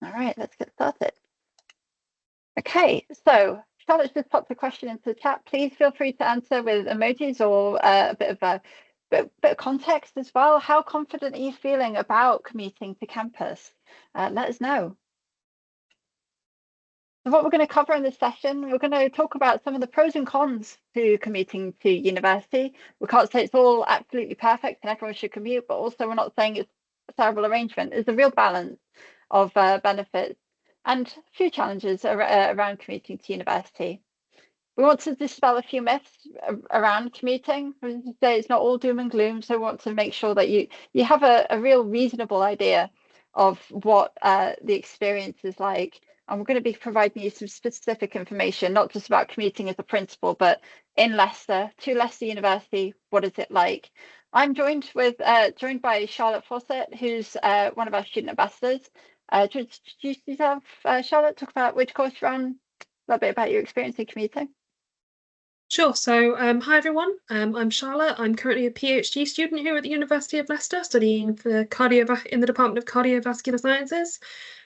All right, let's get started. Okay, so Charlotte just popped a question into the chat. Please feel free to answer with emojis or a bit of context as well. How confident are you feeling about commuting to campus? Let us know. So what we're going to cover in this session, we're going to talk about some of the pros and cons to commuting to university. We can't say it's all absolutely perfect and everyone should commute, but also we're not saying it's a terrible arrangement. There's a real balance of benefits and a few challenges around commuting to university. We want to dispel a few myths around commuting. As I say, it's not all doom and gloom, so we want to make sure that you have a real reasonable idea of what the experience is like. And we're going to be providing you some specific information, not just about commuting as a principle, but in Leicester, to Leicester University, what is it like? I'm joined by Charlotte Fawcett, who's one of our student ambassadors. Do you introduce yourself, Charlotte? Talk about which course you're on, a little bit about your experience in commuting. Sure. So, hi everyone. I'm Charlotte. I'm currently a PhD student here at the University of Leicester, studying for in the Department of Cardiovascular Sciences.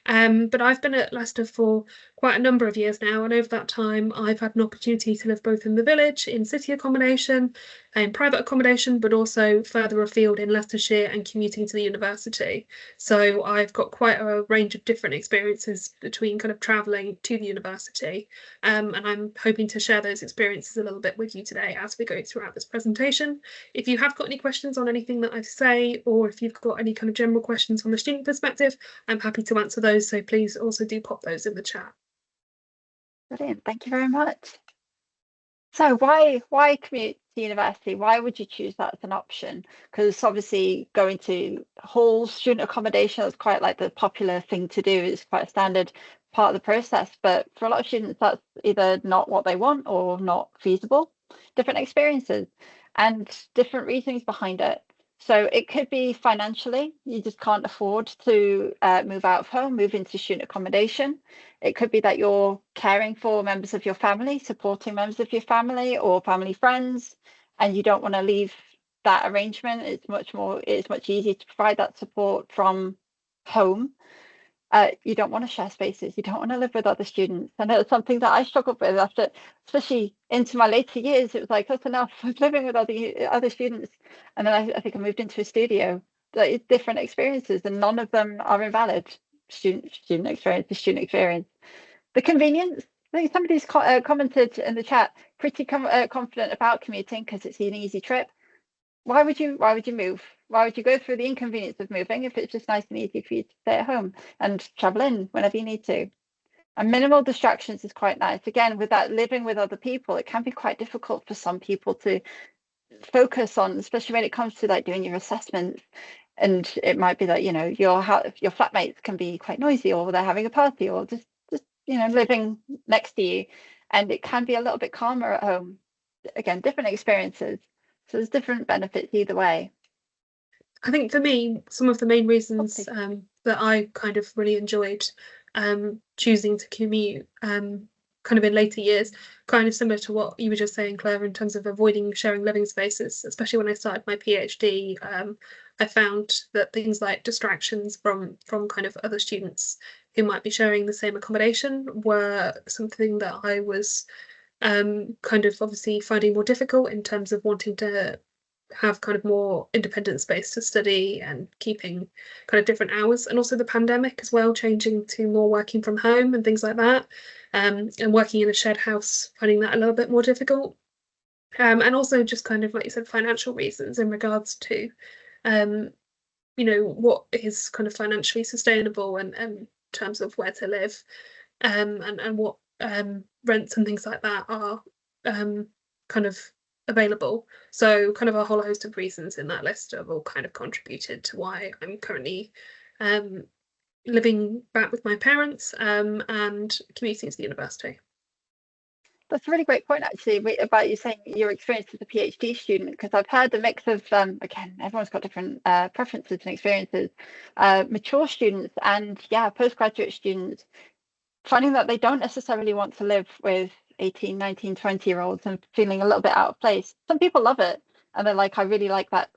But I've been at Leicester for quite a number of years now, and over that time, I've had an opportunity to live both in the village, in city accommodation, in private accommodation, but also further afield in Leicestershire and commuting to the university. So I've got quite a range of different experiences between kind of travelling to the university, and I'm hoping to share those experiences a little bit with you today as we go throughout this presentation. If you have got any questions on anything that I say, or if you've got any kind of general questions from the student perspective, I'm happy to answer those. So please also do pop those in the chat. Brilliant, thank you very much. So why commute to university? Why would you choose that as an option? Because obviously going to halls, student accommodation, is quite like the popular thing to do. It's quite a standard part of the process. But for a lot of students, that's either not what they want or not feasible. Different experiences and different reasons behind it. So it could be financially, you just can't afford to move out of home, move into student accommodation. It could be that you're caring for members of your family, supporting members of your family or family friends, and you don't want to leave that arrangement. It's much easier to provide that support from home. You don't want to share spaces. You don't want to live with other students. And it's something that I struggled with after, especially into my later years. It was like, that's enough. I was living with other students. And then I think I moved into a studio. Like, different experiences, and none of them are invalid. Student experience is student experience. The convenience. I think somebody's commented in the chat, pretty confident about commuting because it's an easy trip. Why would you move? Why would you go through the inconvenience of moving if it's just nice and easy for you to stay at home and travel in whenever you need to? And minimal distractions is quite nice. Again, with that living with other people, it can be quite difficult for some people to focus on, especially when it comes to like doing your assessments. And it might be that, your flatmates can be quite noisy, or they're having a party, or just living next to you, and it can be a little bit calmer at home. Again, different experiences. So there's different benefits either way. I think for me, some of the main reasons that I kind of really enjoyed choosing to commute kind of in later years, kind of similar to what you were just saying, Claire, in terms of avoiding sharing living spaces, especially when I started my PhD. I found that things like distractions from kind of other students who might be sharing the same accommodation were something that I was kind of obviously finding more difficult in terms of wanting to have kind of more independent space to study and keeping kind of different hours, and also the pandemic as well, changing to more working from home and things like that, and working in a shared house, finding that a little bit more difficult, and also just kind of like you said, financial reasons in regards to what is kind of financially sustainable and in terms of where to live, and what rents and things like that are kind of available. So kind of a whole host of reasons in that list have all kind of contributed to why I'm currently living back with my parents and commuting to the university. That's a really great point, actually, about you saying your experience as a PhD student, because I've heard a mix of, again, everyone's got different preferences and experiences, mature students and, postgraduate students, finding that they don't necessarily want to live with 18, 19, 20-year-olds and feeling a little bit out of place. Some people love it, and they're like, I really like that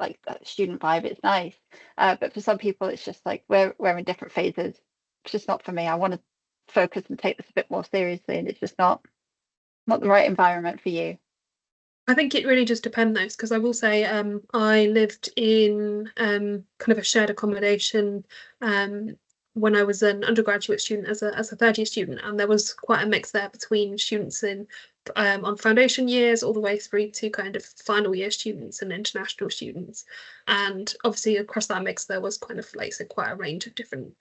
student vibe, it's nice. But for some people, it's just like we're in different phases. just not for me. I want to focus and take this a bit more seriously, and it's just not the right environment for you. I think it really just depends, because I will say I lived in kind of a shared accommodation when I was an undergraduate student as a third year student, and there was quite a mix there between students in on foundation years all the way through to kind of final year students and international students. And obviously across that mix there was kind of, like I said, quite a range of different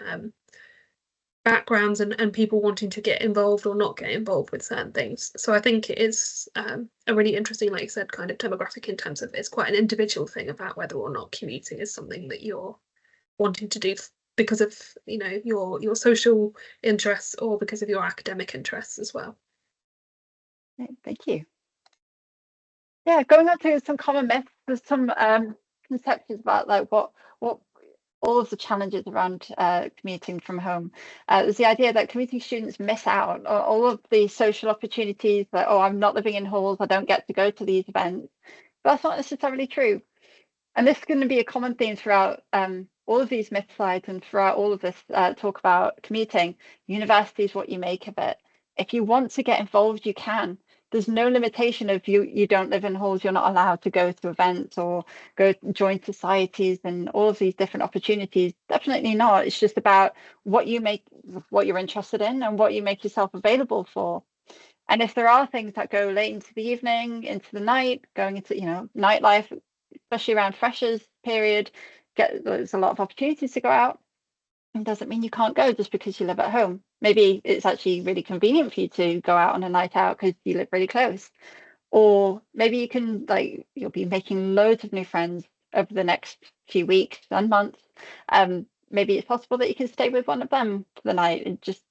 backgrounds and people wanting to get involved or not get involved with certain things. So I think it is a really interesting, like I said, kind of demographic in terms of it's quite an individual thing about whether or not commuting is something that you're wanting to do because of, you know, your social interests or because of your academic interests as well. Thank you. Yeah, going on to some common myths, there's some conceptions about like what all of the challenges around commuting from home. There's the idea that commuting students miss out on all of the social opportunities, that, oh, I'm not living in halls, I don't get to go to these events. But that's not necessarily true. And this is going to be a common theme throughout all of these myth slides and throughout all of this talk about commuting. University is what you make of it. If you want to get involved, you can. There's no limitation of you don't live in halls, you're not allowed to go to events or go join societies and all of these different opportunities. Definitely not. It's just about what you make, what you're interested in and what you make yourself available for. And if there are things that go late into the evening, into the night, going into, nightlife, especially around freshers period, there's a lot of opportunities to go out. It doesn't mean you can't go just because you live at home. Maybe it's actually really convenient for you to go out on a night out because you live really close. Or maybe you can, like, you'll be making loads of new friends over the next few weeks and months. Maybe it's possible that you can stay with one of them for the night and just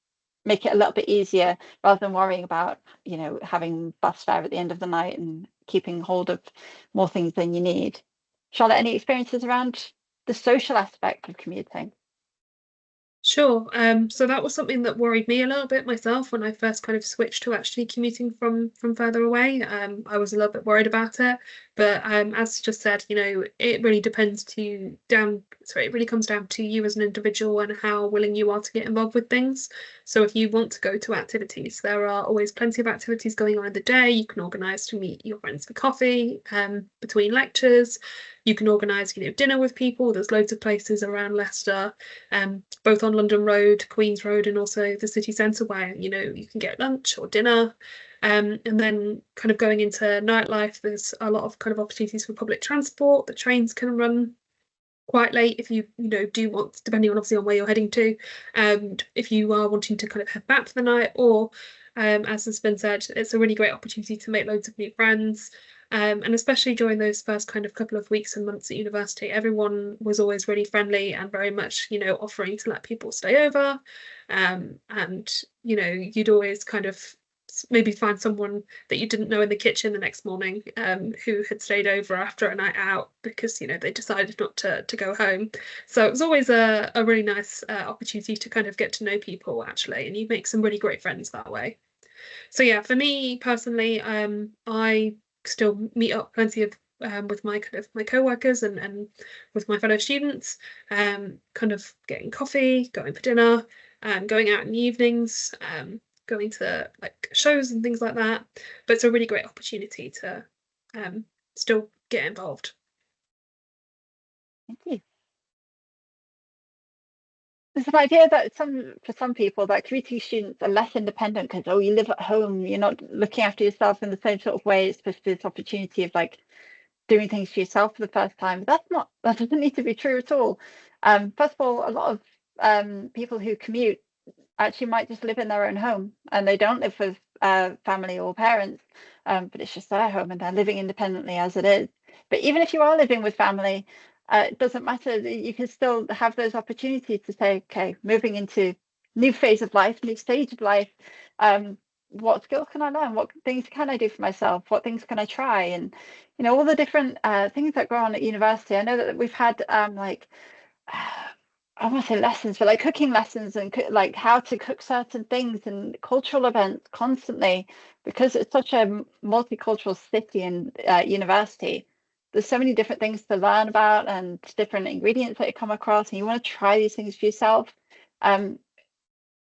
make it a little bit easier rather than worrying about, having bus fare at the end of the night and keeping hold of more things than you need. Charlotte, any experiences around the social aspect of commuting? Sure. So that was something that worried me a little bit myself when I first kind of switched to actually commuting from further away. I was a little bit worried about it, but as just said, it really it really comes down to you as an individual and how willing you are to get involved with things. So if you want to go to activities, there are always plenty of activities going on in the day. You can organise to meet your friends for coffee between lectures. You can organise, dinner with people. There's loads of places around Leicester, both on London Road, Queen's Road, and also the city centre where, you can get lunch or dinner. And then kind of going into nightlife, there's a lot of kind of opportunities for public transport. The trains can run quite late if you do want, depending on obviously on where you're heading to, if you are wanting to kind of head back for the night, or as has been said, it's a really great opportunity to make loads of new friends. And especially during those first kind of couple of weeks and months at university, everyone was always really friendly and very much, offering to let people stay over. And, you'd always kind of maybe find someone that you didn't know in the kitchen the next morning who had stayed over after a night out because, they decided not to go home. So it was always a really nice opportunity to kind of get to know people, actually, and you make some really great friends that way. So yeah, for me personally, I still meet up plenty of with my kind of my co-workers and with my fellow students, kind of getting coffee, going for dinner, going out in the evenings, going to like shows and things like that. But it's a really great opportunity to still get involved. Thank you. There's an idea that for some people that commuting students are less independent because, oh, you live at home, you're not looking after yourself in the same sort of way. It's supposed to be this opportunity of like doing things for yourself for the first time. That doesn't need to be true at all. First of all, a lot of people who commute actually might just live in their own home and they don't live with family or parents, but it's just their home and they're living independently as it is. But even if you are living with family, it doesn't matter. You can still have those opportunities to say, okay, moving into new phase of life, new stage of life. What skills can I learn? What things can I do for myself? What things can I try? And all the different things that go on at university. I know that we've had like I want to say lessons, but like cooking lessons and like how to cook certain things and cultural events constantly because it's such a multicultural city and university. There's so many different things to learn about and different ingredients that you come across, and you want to try these things for yourself. Um,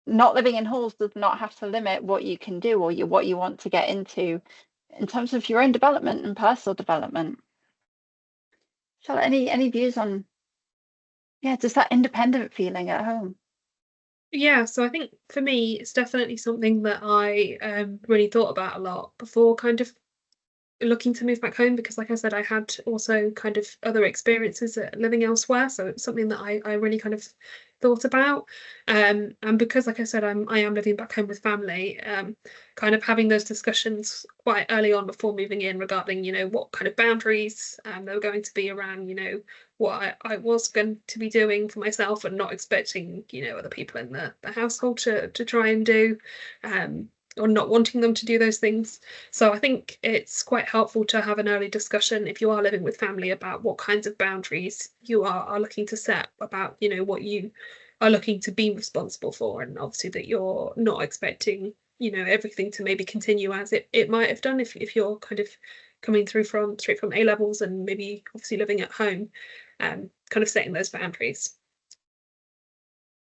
not living in halls does not have to limit what you can do or what you want to get into in terms of your own development and personal development. Charlotte, any views on, yeah, just that independent feeling at home? Yeah, so I think for me, it's definitely something that I really thought about a lot before kind of looking to move back home, because like I said, I had also kind of other experiences living elsewhere, so it's something that I really kind of thought about. And because like I said, I am living back home with family, kind of having those discussions quite early on before moving in regarding, what kind of boundaries there were going to be around, what I was going to be doing for myself, and not expecting, other people in the household to try and do. Or not wanting them to do those things. So I think it's quite helpful to have an early discussion if you are living with family about what kinds of boundaries you are looking to set, about, what you are looking to be responsible for, and obviously that you're not expecting, everything to maybe continue as it might have done if you're kind of coming through from straight from A levels and maybe obviously living at home, kind of setting those boundaries.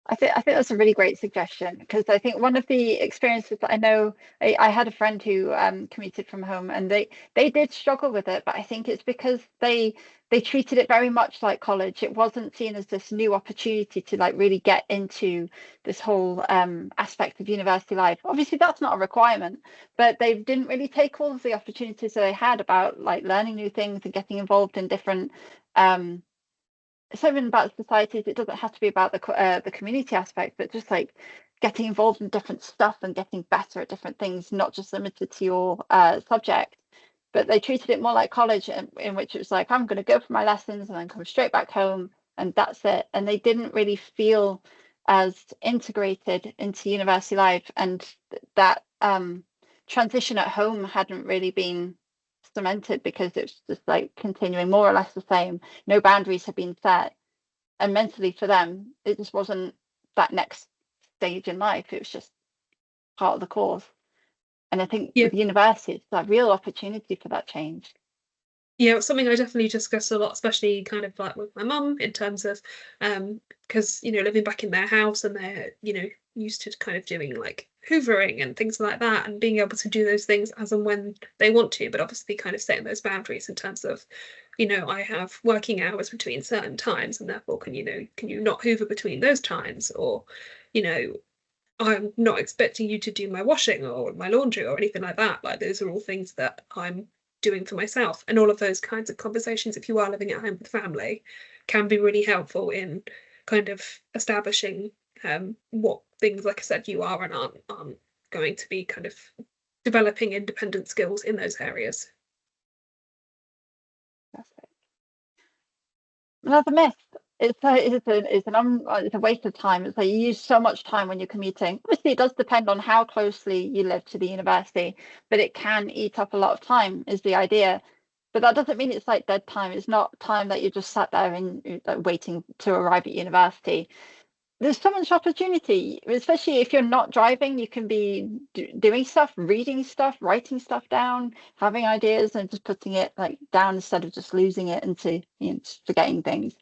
I think that's a really great suggestion, because I think one of the experiences that I know, I had a friend who commuted from home, and they did struggle with it, but I think it's because they treated it very much like college. It wasn't seen as this new opportunity to like really get into this whole aspect of university life. Obviously, that's not a requirement, but they didn't really take all of the opportunities that they had about like learning new things and getting involved in different it's not even about societies. It doesn't have to be about the community aspect, but just like getting involved in different stuff and getting better at different things, not just limited to your subject. But they treated it more like college, in which it was like, I'm going to go for my lessons and then come straight back home, and that's it. And they didn't really feel as integrated into university life, and that transition at home hadn't really been cemented, because it's just like continuing more or less the same. No boundaries had been set, and mentally for them it just wasn't that next stage in life. It was just part of the course. And I think Yeah. with university it's a real opportunity for that change. Yeah, it's something I definitely discuss a lot, especially kind of like with my mum, in terms of because living back in their house, and they're used to kind of doing like hoovering and things like that, and being able to do those things as and when they want to, but obviously kind of setting those boundaries in terms of, I have working hours between certain times, and therefore can you not hoover between those times, or you know I'm not expecting you to do my washing or my laundry or anything like that. Like, those are all things that I'm doing for myself. And all of those kinds of conversations, if you are living at home with family, can be really helpful in kind of establishing what things, like I said, you are and aren't going to be, kind of developing independent skills in those areas. That's it. Another myth. It's a waste of time. It's like you use so much time when you're commuting. Obviously, it does depend on how closely you live to the university, but it can eat up a lot of time, is the idea. But that doesn't mean it's like dead time. It's not time that you just sat there and like, waiting to arrive at university. There's so much opportunity, especially if you're not driving. You can be doing stuff, reading stuff, writing stuff down, having ideas, and just putting it like down instead of just losing it into just forgetting things.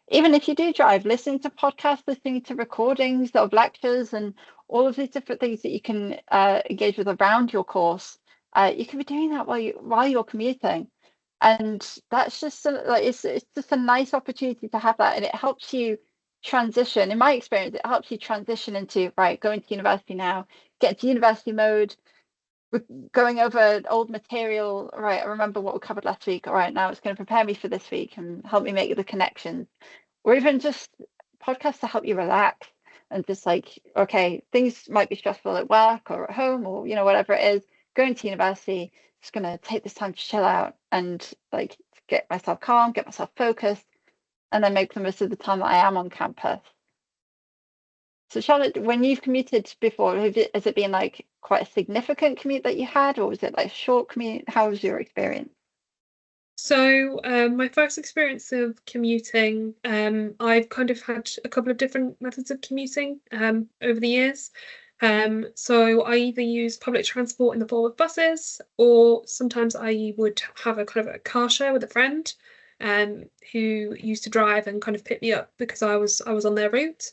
Even if you do drive, listening to podcasts, listening to recordings of lectures, and all of these different things that you can engage with around your course, you can be doing that while you're commuting. And that's just like it's just a nice opportunity to have that, and it helps you transition. In my experience, it helps you transition into right, going to university now, get to university mode, going over old material. Right, I remember what we covered last week. All right, now it's going to prepare me for this week and help me make the connections, or even just podcasts to help you relax and just like, okay, things might be stressful at work or at home or whatever it is. Going to university, just gonna take this time to chill out and like get myself calm, get myself focused, and then make the most of the time that I am on campus. So Charlotte, when you've commuted before, has it been like quite a significant commute that you had, or was it like a short commute? How was your experience? So, my first experience of commuting, I've kind of had a couple of different methods of commuting over the years. So I either use public transport in the form of buses, or sometimes I would have a kind of a car share with a friend, who used to drive and kind of pick me up because I was on their route.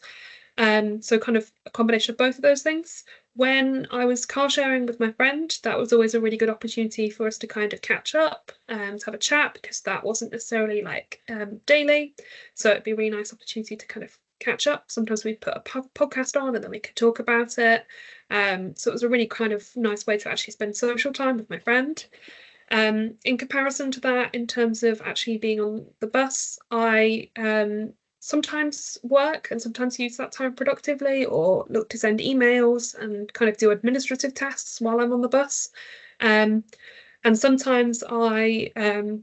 So kind of a combination of both of those things. When I was car sharing with my friend, that was always a really good opportunity for us to kind of catch up and to have a chat because that wasn't necessarily like daily. So it'd be a really nice opportunity to kind of catch up. Sometimes we'd put a podcast on and then we could talk about it. So it was a really kind of nice way to actually spend social time with my friend. In comparison to that, in terms of actually being on the bus, I sometimes work and sometimes use that time productively or look to send emails and kind of do administrative tasks while I'm on the bus. Um, and sometimes I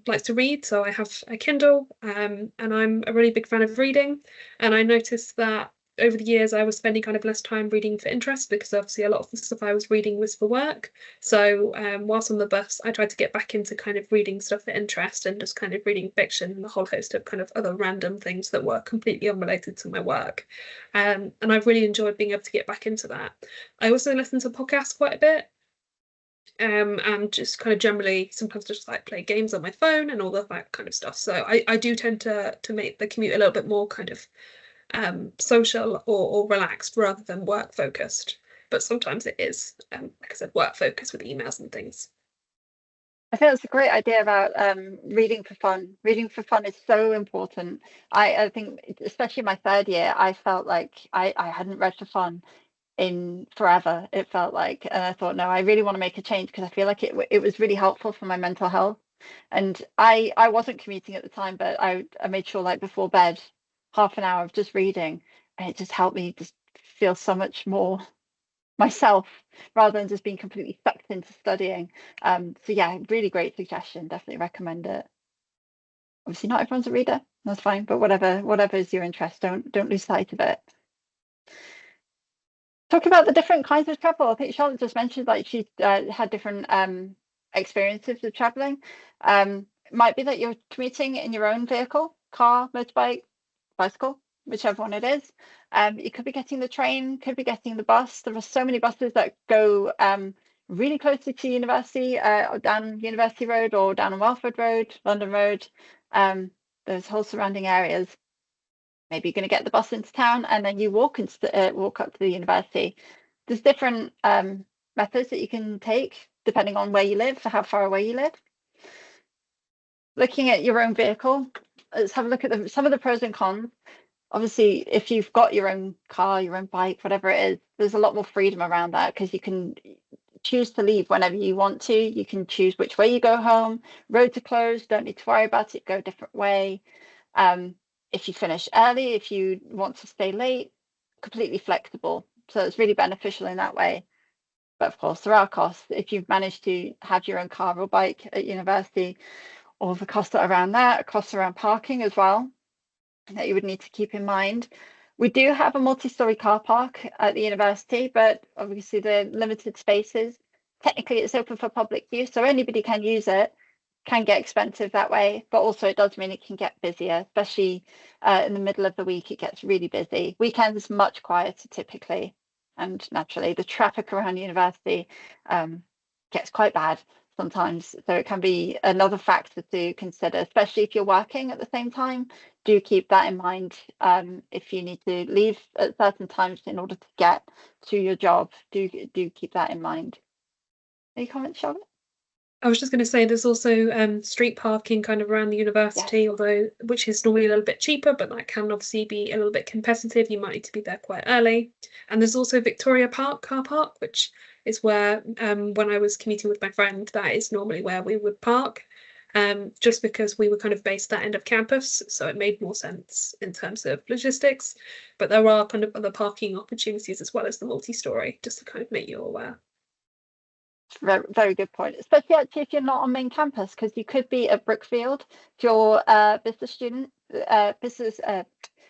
like to read, so I have a Kindle, and I'm a really big fan of reading. And I noticed that over the years I was spending kind of less time reading for interest because obviously a lot of the stuff I was reading was for work. So whilst on the bus, I tried to get back into kind of reading stuff for interest and just kind of reading fiction and a whole host of kind of other random things that were completely unrelated to my work. And I've really enjoyed being able to get back into that. I also listen to podcasts quite a bit. And just kind of generally sometimes just like play games on my phone and all of that kind of stuff. So I do tend to make the commute a little bit more kind of social or relaxed rather than work focused. But sometimes it is, like I said, work focused with emails and things. I think that's a great idea about reading for fun. Reading for fun is so important. I think, especially my third year, I felt like I hadn't read for fun in forever, it felt like. And I thought, no, I really want to make a change because I feel like it was really helpful for my mental health. And I wasn't commuting at the time, but I made sure like before bed, half an hour of just reading, and it just helped me just feel so much more myself rather than just being completely sucked into studying. So yeah, really great suggestion. Definitely recommend it. Obviously, not everyone's a reader. That's fine, but whatever is your interest, don't lose sight of it. Talk about the different kinds of travel. I think Charlotte just mentioned like she had different experiences of traveling. It might be that you're commuting in your own vehicle, car, motorbike, bicycle, whichever one it is. You could be getting the train, could be getting the bus. There are so many buses that go really closely to university, or down University Road or down on Welford Road, London Road. Those whole surrounding areas. Maybe you're going to get the bus into town and then you walk up to the university. There's different methods that you can take depending on where you live, for how far away you live. Looking at your own vehicle, let's have a look at some of the pros and cons. Obviously, if you've got your own car, your own bike, whatever it is, there's a lot more freedom around that because you can choose to leave whenever you want to. You can choose which way you go home. Roads are closed, don't need to worry about it, go a different way. If you finish early, if you want to stay late, completely flexible. So it's really beneficial in that way. But of course, there are costs. If you've managed to have your own car or bike at university, all the costs around that, costs around parking as well, that you would need to keep in mind. We do have a multi-story car park at the university, but obviously the limited spaces. Technically, it's open for public use, so anybody can use it. Can get expensive that way, but also it does mean it can get busier, especially in the middle of the week. It gets really busy. Weekends much quieter typically, and naturally the traffic around university gets quite bad sometimes. So it can be another factor to consider, especially if you're working at the same time. Do keep that in mind. If you need to leave at certain times in order to get to your job, do keep that in mind. Any comments, Charlotte? I was just going to say there's also street parking kind of around the Yes. university, although which is normally a little bit cheaper, but that can obviously be a little bit competitive. You might need to be there quite early. And there's also Victoria Park car park, which is where when I was commuting with my friend, that is normally where we would park. Just because we were kind of based that end of campus, so it made more sense in terms of logistics. But there are kind of other parking opportunities as well as the multi-story, just to kind of make you aware. Very, very good point, especially actually if you're not on main campus, because you could be at Brookfield if you're a business student.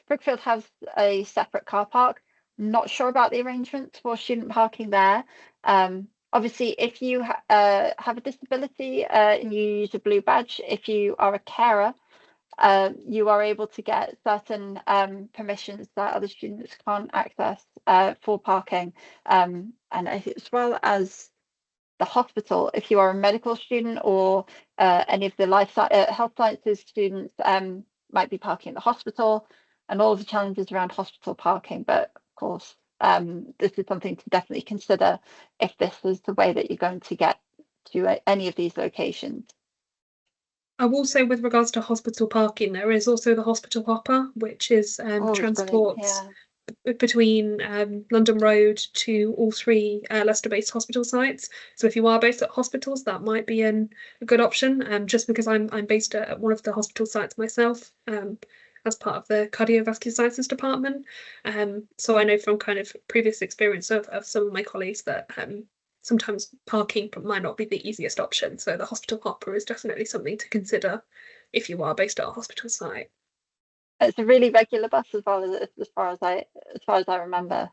Brookfield has a separate car park. Not sure about the arrangements for student parking there. Obviously, if you have a disability and you use a blue badge, if you are a carer, you are able to get certain permissions that other students can't access for parking, and as well as the hospital. If you are a medical student or any of the health sciences students, might be parking at the hospital, and all of the challenges around hospital parking. But course. This is something to definitely consider if this is the way that you're going to get to any of these locations. I will say with regards to hospital parking, there is also the hospital hopper, which is Oh, it's brilliant. transport Yeah, between London Road to all three Leicester-based hospital sites. So if you are based at hospitals, that might be a good option. Just because I'm based at one of the hospital sites myself, as part of the cardiovascular sciences department. So I know from kind of previous experience of some of my colleagues that sometimes parking might not be the easiest option. So the hospital hopper is definitely something to consider if you are based at a hospital site. it's a really regular bus as well as far as I remember.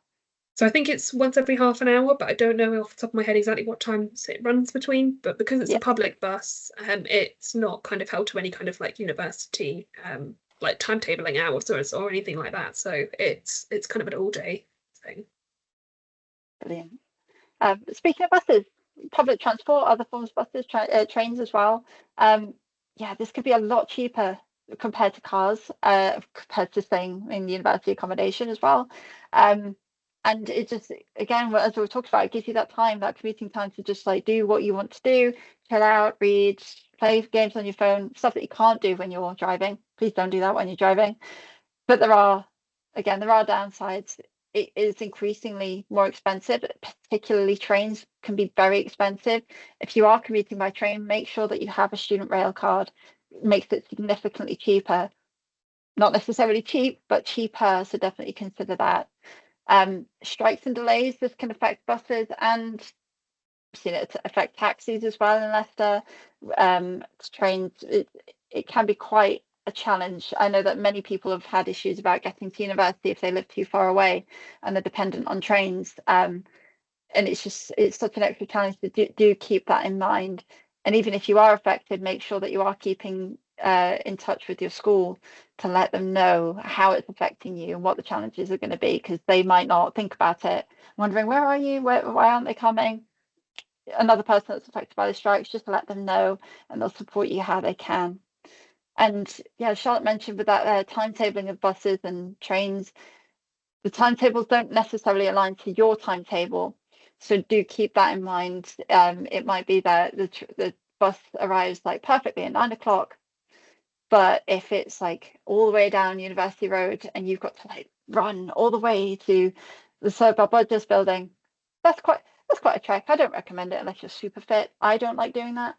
So I think it's once every half an hour, but I don't know off the top of my head exactly what times it runs between. But because it's a Yeah, public bus, it's not kind of held to any kind of like university like timetabling hours or anything like that. So it's kind of an all day thing. brilliant. Speaking of buses, public transport, other forms of buses, trains as well. Yeah, this could be a lot cheaper compared to cars, compared to staying in university accommodation as well. Um, and it just, again, as we talked about, it gives you that time, that commuting time to just like do what you want to do, chill out, read, play games on your phone, stuff that you can't do when you're driving. Please don't do that when you're driving. But there are downsides. It is increasingly more expensive, particularly trains can be very expensive. If you are commuting by train, make sure that you have a student rail card. It makes it significantly cheaper. Not necessarily cheap, but cheaper, so definitely consider that. Strikes and delays, this can affect buses and seen it affect taxis as well in Leicester. Trains, it can be quite a challenge. I know that many people have had issues about getting to university if they live too far away and they're dependent on trains. And it's such an extra challenge to do keep that in mind. And even if you are affected, make sure that you are keeping in touch with your school to let them know how it's affecting you and what the challenges are going to be, because they might not think about it, wondering where are you, why aren't they coming? Another person that's affected by the strikes, just to let them know, and they'll support you how they can. And yeah, Charlotte mentioned with that timetabling of buses and trains, the timetables don't necessarily align to your timetable. So do keep that in mind. It might be that the bus arrives like perfectly at 9 o'clock, but if it's like all the way down University Road and you've got to like run all the way to the Sober Budgets building, that's quite a trek. I don't recommend it unless you're super fit. I don't like doing that.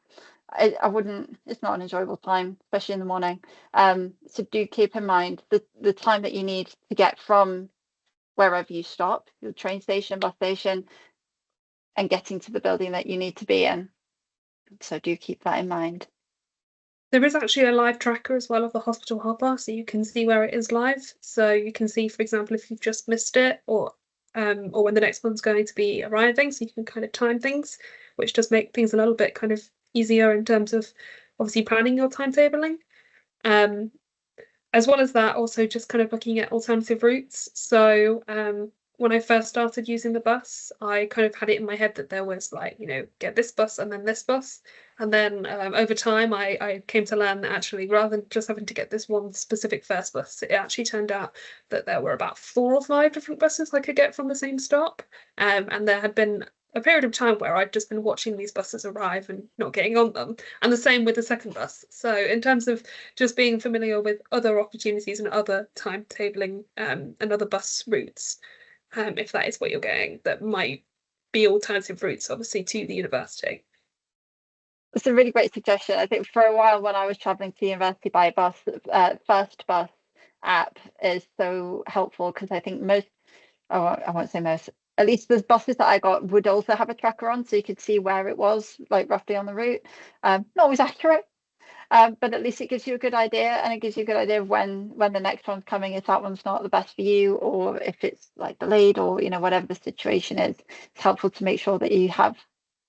I wouldn't, it's not an enjoyable time, especially in the morning. So do keep in mind the time that you need to get from wherever you stop, your train station, bus station, and getting to the building that you need to be in. So do keep that in mind. There is actually a live tracker as well of the hospital hopper, so you can see where it is live. So you can see, for example, if you've just missed it or when the next one's going to be arriving, so you can kind of time things, which does make things a little bit kind of easier in terms of obviously planning your timetabling. Um, as well as that, also just kind of looking at alternative routes. So when I first started using the bus, I kind of had it in my head that there was like, get this bus and then this bus. And then over time, I came to learn that actually, rather than just having to get this one specific first bus, it actually turned out that there were about 4 or 5 different buses I could get from the same stop. And there had been a period of time where I'd just been watching these buses arrive and not getting on them. And the same with the second bus. So in terms of just being familiar with other opportunities and other timetabling and other bus routes, if that is what you're getting, that might be alternative routes, obviously, to the university. It's a really great suggestion. I think for a while when I was traveling to university by bus, First Bus app is so helpful because I think most, oh, I won't say most, at least the buses that I got would also have a tracker on, so you could see where it was, like roughly on the route. Not always accurate, but at least it gives you a good idea, and it gives you a good idea of when the next one's coming, if that one's not the best for you, or if it's like delayed, or whatever the situation is. It's helpful to make sure that you have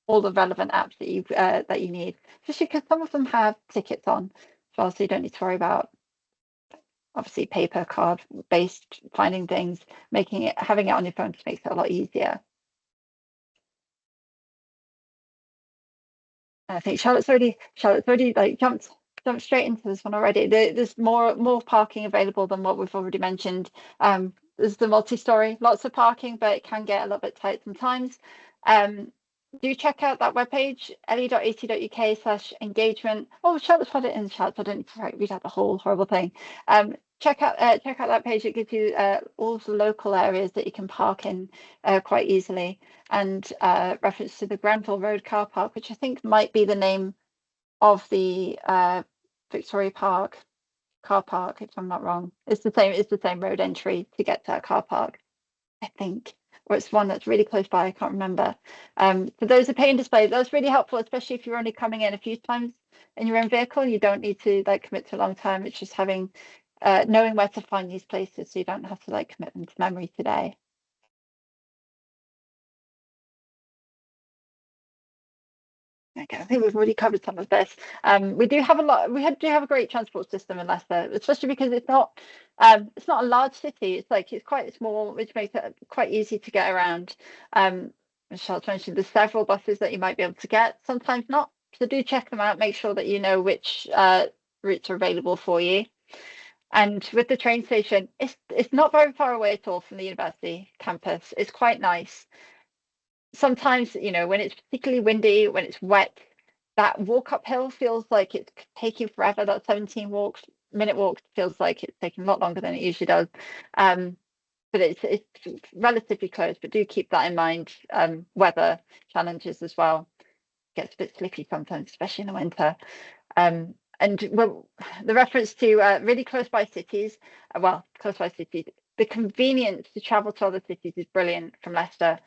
all the relevant apps that you need, especially because some of them have tickets on as well, so you don't need to worry about obviously paper card based finding things. Having it on your phone just makes it a lot easier. I think Charlotte's already like jumped straight into this one already. There's more parking available than what we've already mentioned. there's the multi-story, lots of parking, but it can get a little bit tight sometimes. Do check out that webpage, le.ac.uk/engagement. Oh, Charlotte's put it in the chat, so I don't need to read out the whole horrible thing. Check out that page. It gives you all of the local areas that you can park in quite easily, and reference to the Granville Road car park, which I think might be the name of the Victoria Park car park, if I'm not wrong. It's the same road entry to get to that car park, I think, or it's one that's really close by. I can't remember. So those are paying displays. That's really helpful, especially if you're only coming in a few times in your own vehicle. You don't need to like commit to a long time. It's just having knowing where to find these places, so you don't have to like commit them to memory today. Okay, I think we've already covered some of this. We do have a great transport system in Leicester, especially because it's not a large city. It's quite small, which makes it quite easy to get around. As Charles mentioned, there's several buses that you might be able to get, sometimes not. So do check them out, make sure that you know which routes are available for you. And with the train station, it's not very far away at all from the university campus. It's quite nice. Sometimes, when it's particularly windy, when it's wet, that walk uphill feels like it's taking forever. That 17-minute walk feels like it's taking a lot longer than it usually does. But it's relatively close, but do keep that in mind. Weather challenges as well. It gets a bit slippy sometimes, especially in the winter. And well, the reference to really close by cities, the convenience to travel to other cities is brilliant from Leicester,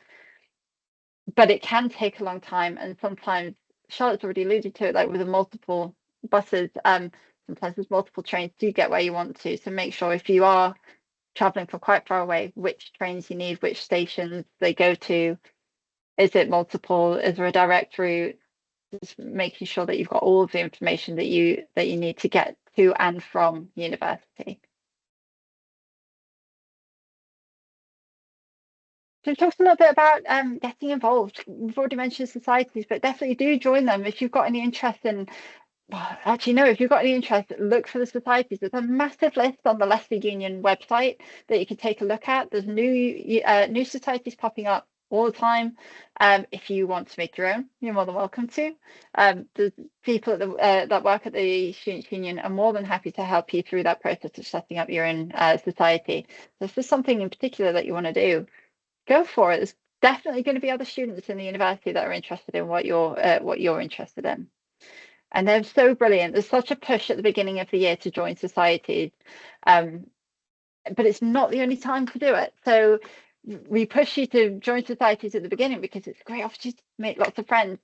but it can take a long time, and sometimes Charlotte's already alluded to it, like with the multiple buses, sometimes there's multiple trains to get where you want to. So make sure if you are traveling from quite far away, which trains you need, which stations they go to. Is it multiple? Is there a direct route? Just making sure that you've got all of the information that you need to get to and from university. So we talked a little bit about getting involved. We've already mentioned societies, but definitely do join them if you've got any interest in. Well, actually, no, if you've got any interest, look for the societies. There's a massive list on the Leicester Union website that you can take a look at. There's new societies popping up all the time. If you want to make your own, you're more than welcome to. The people that work at the Students' Union are more than happy to help you through that process of setting up your own society. So if there's something in particular that you want to do, go for it. There's definitely going to be other students in the university that are interested in what you're interested in. And they're so brilliant. There's such a push at the beginning of the year to join societies, but it's not the only time to do it. So we push you to join societies at the beginning because it's a great opportunity to make lots of friends.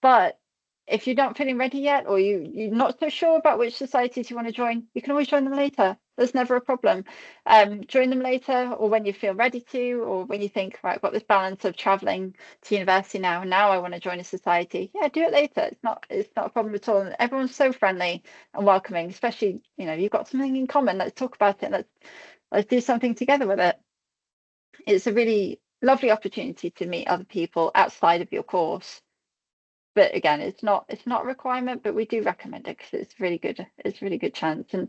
But if you're not feeling ready yet, or you're not so sure about which societies you want to join, you can always join them later. There's never a problem. Join them later, or when you feel ready to, or when you think, right, I've got this balance of traveling to university now, and now I want to join a society. Yeah, do it later. It's not a problem at all. And everyone's so friendly and welcoming, especially, you've got something in common. Let's talk about it. Let's do something together with it. It's a really lovely opportunity to meet other people outside of your course. But again, it's not a requirement, but we do recommend it because it's really good. It's a really good chance. And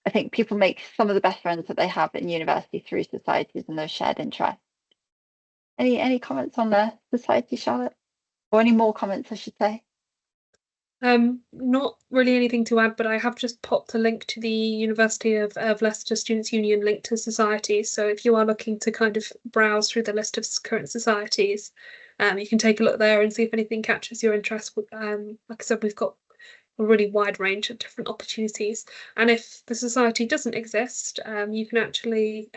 I think people make some of the best friends that they have in university through societies and those shared interests. Any comments on the society, Charlotte? Or any more comments, I should say? Not really anything to add, but I have just popped a link to the University of Leicester Students' Union link to societies. So if you are looking to kind of browse through the list of current societies, you can take a look there and see if anything catches your interest. Like I said, we've got a really wide range of different opportunities. And if the society doesn't exist, you can actually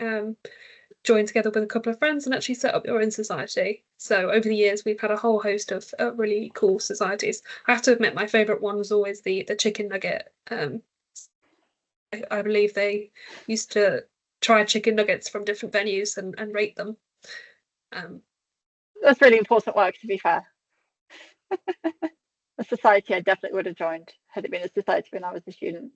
join together with a couple of friends and actually set up your own society. So over the years, we've had a whole host of really cool societies. I have to admit, my favourite one was always the chicken nugget. I believe they used to try chicken nuggets from different venues and rate them. That's really important work, to be fair. A society I definitely would have joined had it been a society when I was a student.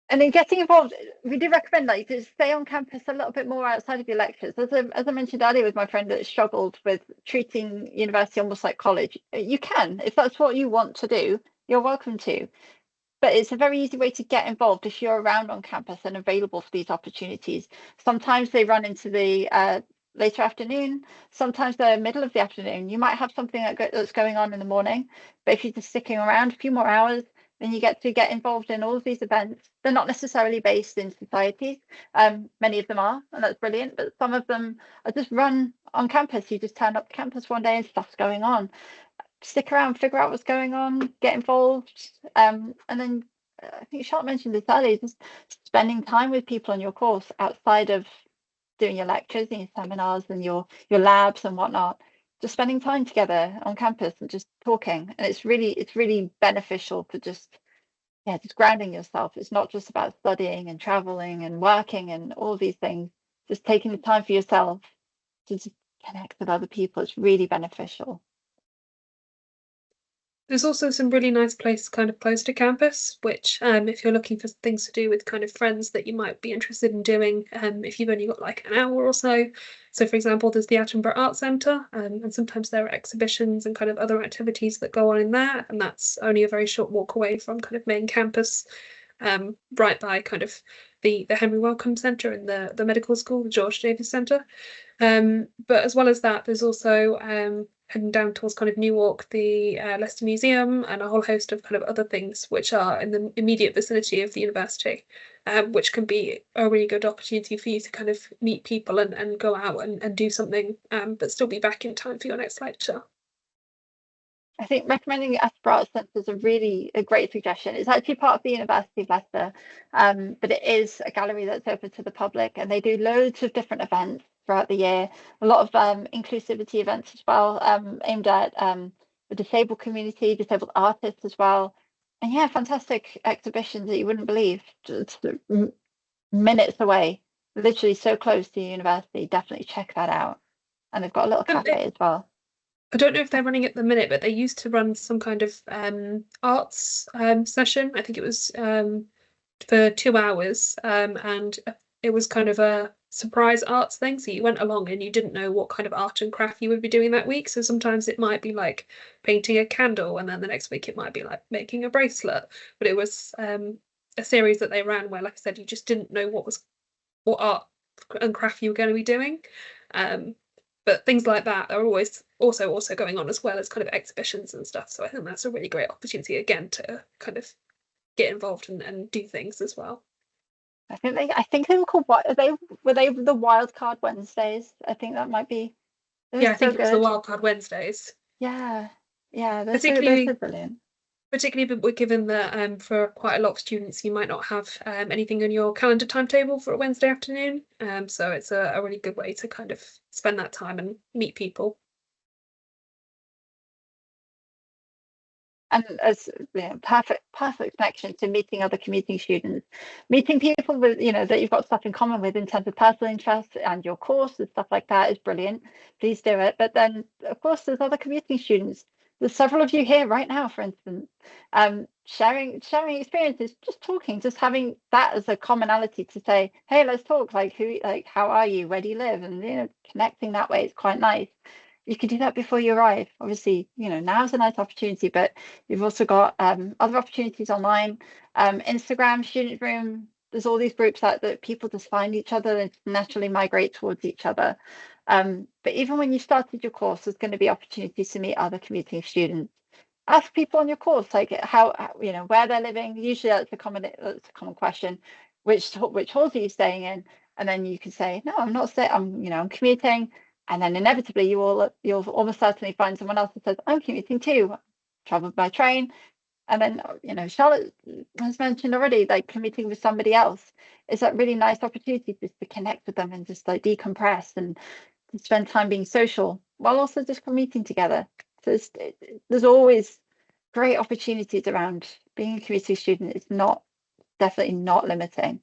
And in getting involved, we do recommend that you stay on campus a little bit more outside of your lectures. As I mentioned earlier with my friend that struggled with treating university almost like college, you can, if that's what you want to do, you're welcome to. but it's a very easy way to get involved if you're around on campus and available for these opportunities. Sometimes they run into the later afternoon, sometimes they're middle of the afternoon. You might have something that's going on in the morning, but if you're just sticking around a few more hours, then you get to get involved in all of these events. They're not necessarily based in societies. Many of them are, and that's brilliant, but some of them are just run on campus. You just turn up to campus one day and stuff's going on. Stick around, figure out what's going on, get involved. And then I think Charlotte mentioned this earlier, just spending time with people on your course outside of doing your lectures and your seminars and your labs and whatnot. Just spending time together on campus and just talking. And it's really beneficial for just grounding yourself. It's not just about studying and traveling and working and all these things. Just taking the time for yourself to just connect with other people. It's really beneficial. There's also some really nice places kind of close to campus, which if you're looking for things to do with kind of friends that you might be interested in doing, if you've only got like an hour or so. So for example, there's the Attenborough Arts Centre, and sometimes there are exhibitions and kind of other activities that go on in there, and that's only a very short walk away from kind of main campus, right by kind of the Henry Wellcome Centre and the medical school, the George Davis Centre. But as well as that, there's also heading down towards kind of Newark, the Leicester Museum, and a whole host of kind of other things which are in the immediate vicinity of the university, which can be a really good opportunity for you to kind of meet people and go out and do something, but still be back in time for your next lecture. I think recommending the Attenborough Arts Centre is a great suggestion. It's actually part of the University of Leicester, but it is a gallery that's open to the public, and they do loads of different events throughout the year. A lot of inclusivity events as well, aimed at the disabled community, disabled artists as well. And yeah, fantastic exhibitions that you wouldn't believe, just minutes away, literally so close to the university. Definitely check that out. And they've got a little And cafe as well. I don't know if they're running at the minute, but they used to run some kind of arts session. I think it was for 2 hours, and it was kind of a surprise arts thing. So you went along and you didn't know what kind of art and craft you would be doing that week. So sometimes it might be like painting a candle, and then the next week it might be like making a bracelet. But it was a series that they ran where, like I said, you just didn't know what art and craft you were going to be doing. Um, but things like that are always also going on, as well as kind of exhibitions and stuff. So I think that's a really great opportunity again to kind of get involved and do things as well. I think they were called what were they the Wild Card Wednesdays? I think that might be. They were Yeah, I so think it was the good. Wildcard Wednesdays. Yeah, yeah, they're so Particularly brilliant. particularly given that for quite a lot of students you might not have anything on your calendar timetable for a Wednesday afternoon. So it's a really good way to kind of spend that time and meet people. And as perfect connection to meeting other commuting students, meeting people with that you've got stuff in common with in terms of personal interests and your course and stuff like that is brilliant. Please do it. But then of course there's other commuting students. There's several of you here right now, for instance, sharing experiences, just talking, just having that as a commonality to say, hey, let's talk. Like how are you? Where do you live? And connecting that way is quite nice. You can do that before you arrive. Obviously, now's a nice opportunity, but you've also got other opportunities online. Instagram, Student Room, there's all these groups that people just find each other and naturally migrate towards each other. But even when you started your course, there's going to be opportunities to meet other commuting students. Ask people on your course, like where they're living. Usually that's a common question. Which halls are you staying in? And then you can say, no, I'm not staying. I'm commuting. And then inevitably you'll almost certainly find someone else that says, I'm commuting too, travel by train. And then, Charlotte has mentioned already, like commuting with somebody else is that really nice opportunity just to connect with them and just like decompress and to spend time being social while also just commuting together. So there's always great opportunities around being a community student. It's definitely not limiting.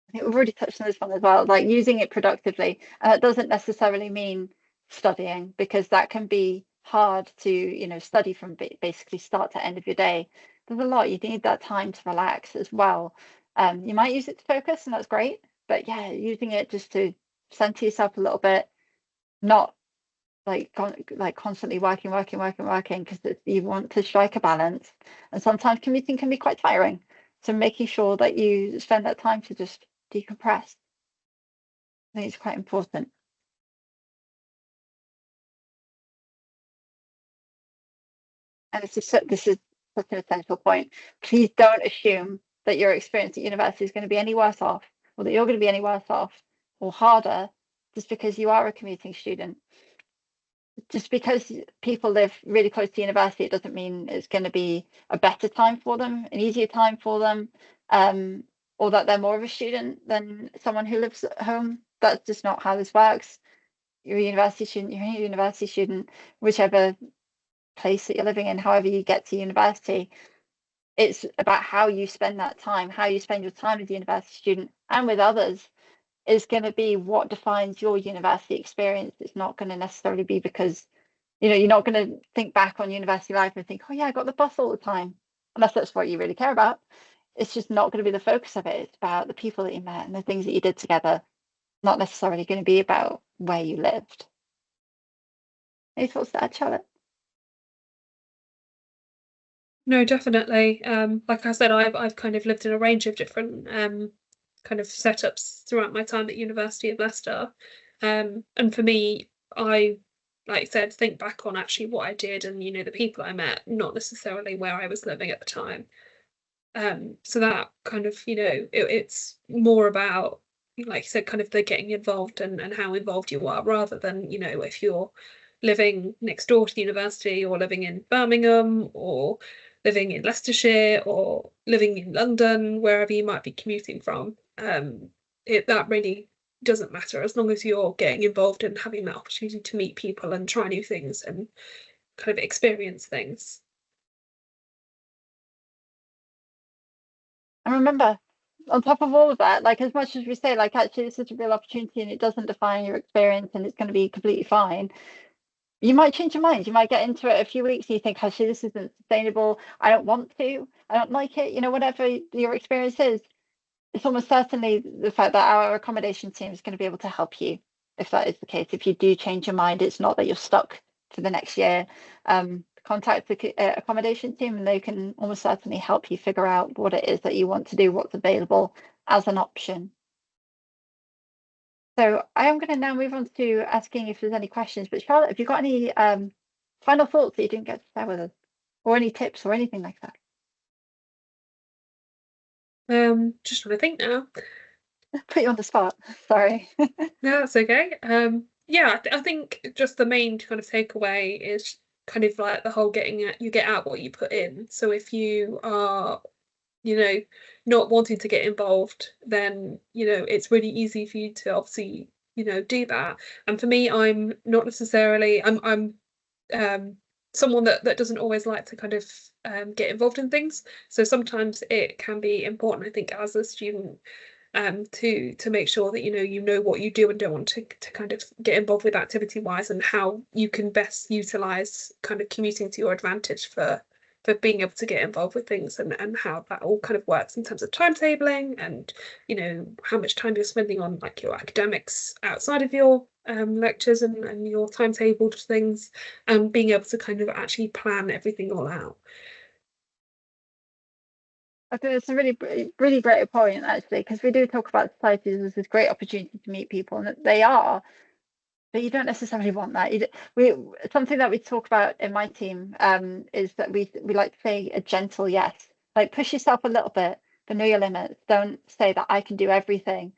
I think we've already touched on this one as well, like using it productively. And that doesn't necessarily mean studying, because that can be hard to, study from basically start to end of your day. There's a lot. You need that time to relax as well. You might use it to focus, and that's great. But yeah, using it just to center yourself a little bit, not like constantly working, because you want to strike a balance. And sometimes commuting can be quite tiring. So making sure that you spend that time to just decompress, I think it's quite important. And this is such an essential point. Please don't assume that your experience at university is going to be any worse off, or that you're going to be any worse off or harder just because you are a commuting student. Just because people live really close to university, it doesn't mean it's going to be a better time for them, an easier time for them, um, or that they're more of a student than someone who lives at home. That's just not how this works. You're a university student, you're a university student, whichever place that you're living in, however you get to university. It's about how you spend that time, how you spend your time as a university student and with others is going to be what defines your university experience. It's not going to necessarily be because, you're not going to think back on university life and think, oh yeah, I got the bus all the time, unless that's what you really care about. It's just not going to be the focus of it. It's about the people that you met and the things that you did together, not necessarily going to be about where you lived. Any thoughts to add, Charlotte? No, definitely. Like I said, I've kind of lived in a range of different kind of setups throughout my time at University of Leicester. And for me, I, like I said, think back on actually what I did and the people I met, not necessarily where I was living at the time. So that kind of it's more about, like you said, kind of the getting involved and how involved you are, rather than if you're living next door to the university, or living in Birmingham, or living in Leicestershire, or living in London, wherever you might be commuting from. That really doesn't matter, as long as you're getting involved and having that opportunity to meet people and try new things and kind of experience things. And remember, on top of all of that, like as much as we say, like actually this is a real opportunity and it doesn't define your experience and it's going to be completely fine, you might change your mind. You might get into it a few weeks and you think, actually, this isn't sustainable. I don't want to. I don't like it. Whatever your experience is, it's almost certainly the fact that our accommodation team is going to be able to help you if that is the case. If you do change your mind, it's not that you're stuck for the next year. Contact the accommodation team and they can almost certainly help you figure out what it is that you want to do, what's available as an option. So I am going to now move on to asking if there's any questions. But Charlotte, have you got any final thoughts that you didn't get to share with us, or any tips or anything like that? Just trying to think now. Put you on the spot. Sorry. No, that's okay. Yeah, I think just the main kind of takeaway is kind of like the whole you get out what you put in. So if you are, not wanting to get involved, then, it's really easy for you to obviously, do that. And for me, I'm not necessarily, I'm someone that doesn't always like to kind of get involved in things. So sometimes it can be important, I think, as a student, to make sure that you know what you do and don't want to kind of get involved with activity wise, and how you can best utilize kind of commuting to your advantage for being able to get involved with things, and how that all kind of works in terms of timetabling, and how much time you're spending on like your academics outside of your lectures and your timetabled things, and being able to kind of actually plan everything all out. I think it's a really, really great point actually, because we do talk about societies as this great opportunity to meet people, and they are, but you don't necessarily want that. We something that we talk about in my team is that we like to say a gentle yes. Like push yourself a little bit, but know your limits. Don't say that I can do everything,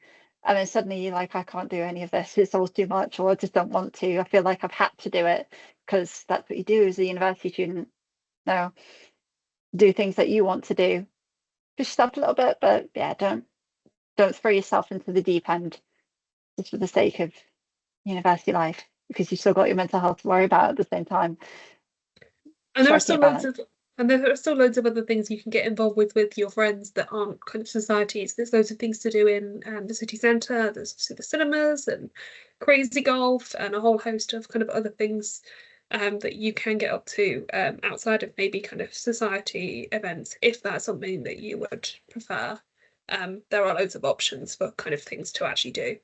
and then suddenly you're like, I can't do any of this. It's all too much, or I just don't want to. I feel like I've had to do it because that's what you do as a university student. No, do things that you want to do. Push yourself a little bit, but yeah, don't throw yourself into the deep end just for the sake of university life, because you've still got your mental health to worry about at the same time. And there are Striking still a loads balance. of and there are still loads of other things you can get involved with your friends that aren't kind of societies. There's loads of things to do in the city centre. There's obviously the cinemas and crazy golf and a whole host of kind of other things that you can get up to outside of maybe kind of society events, if that's something that you would prefer. There are loads of options for kind of things to actually do.